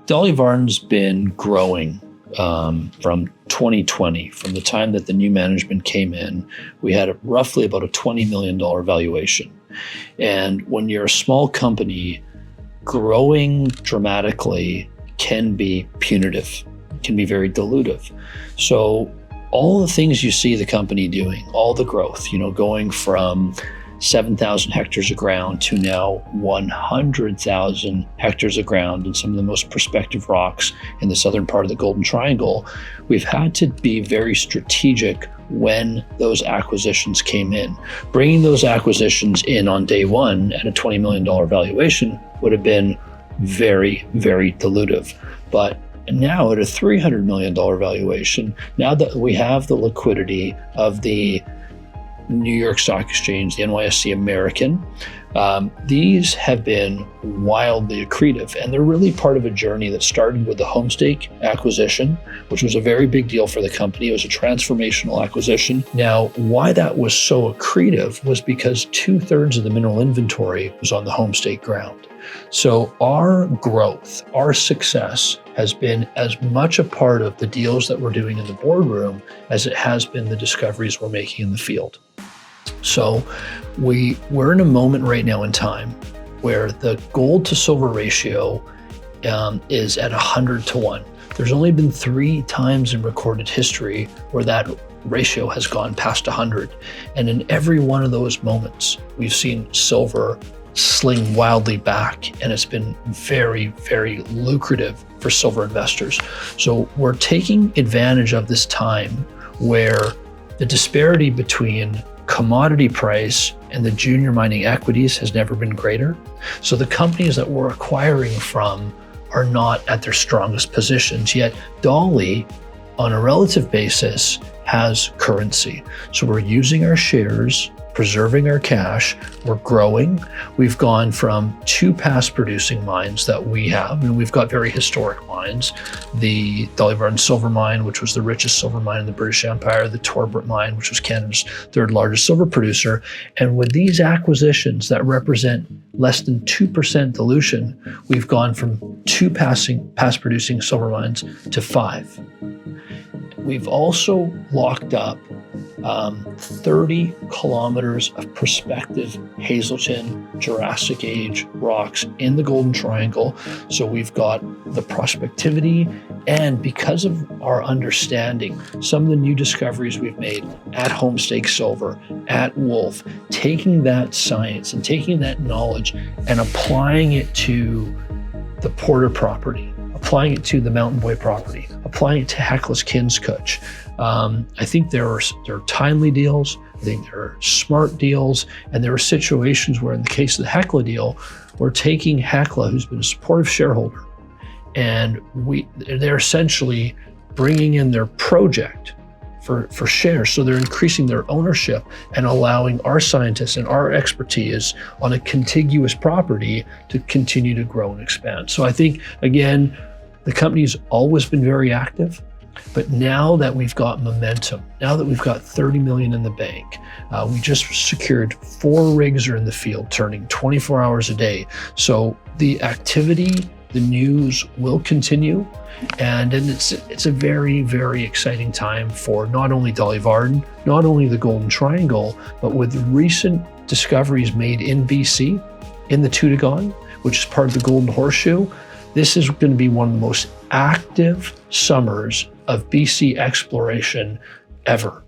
Dolly Varden's been growing from 2020, from the time that the new management came in. We had roughly about a $20 million valuation. And when you're a small company, growing dramatically can be punitive, can be very dilutive. So all the things you see the company doing, all the growth, going from 7,000 hectares of ground to now 100,000 hectares of ground in some of the most prospective rocks in the southern part of the Golden Triangle, we've had to be very strategic when those acquisitions came in. Bringing those acquisitions in on day one at a $20 million valuation would have been very, very dilutive. But now at a $300 million valuation, now that we have the liquidity of the New York Stock Exchange, the NYSE American, these have been wildly accretive, and they're really part of a journey that started with the Homestake acquisition, which was a very big deal for the company. It was a transformational acquisition. Now, why that was so accretive was because 2/3 of the mineral inventory was on the Homestake ground. So our growth, our success has been as much a part of the deals that we're doing in the boardroom as it has been the discoveries we're making in the field. So we're in a moment right now in time where the gold to silver ratio is at 100-1. There's only been 3 times in recorded history where that ratio has gone past 100. And in every one of those moments, we've seen silver sling wildly back, and it's been very, very lucrative for silver investors. So we're taking advantage of this time where the disparity between commodity price and the junior mining equities has never been greater. So the companies that we're acquiring from are not at their strongest positions, yet Dolly, on a relative basis, has currency. So we're using our shares, preserving our cash, we're growing. We've gone from 2 past producing mines that we have, and we've got very historic mines. The Dolly Varden silver mine, which was the richest silver mine in the British Empire, the Torbrit mine, which was Canada's 3rd largest silver producer. And with these acquisitions that represent less than 2% dilution, we've gone from 2 past producing silver mines to 5. We've also locked up 30 kilometers of prospective Hazelton, Jurassic age rocks in the Golden Triangle. So we've got the prospectivity, and because of our understanding, some of the new discoveries we've made at Homestake Silver, at Wolf, taking that science and taking that knowledge and applying it to the Porter property, applying it to the Mountain Boy property, applying it to Hecla's Kinskutch. I think there are timely deals. I think there are smart deals, and there are situations where, in the case of the Hecla deal, we're taking Hecla, who's been a supportive shareholder, and they're essentially bringing in their project for shares. So they're increasing their ownership and allowing our scientists and our expertise on a contiguous property to continue to grow and expand. So I think, again, the company's always been very active. But now that we've got momentum, now that we've got 30 million in the bank, we just secured 4 rigs are in the field turning 24 hours a day. So the activity, the news will continue. And it's a very, very exciting time for not only Dolly Varden, not only the Golden Triangle, but with recent discoveries made in BC, in the Toodoggone, which is part of the Golden Horseshoe. This is going to be one of the most active summers of BC exploration ever.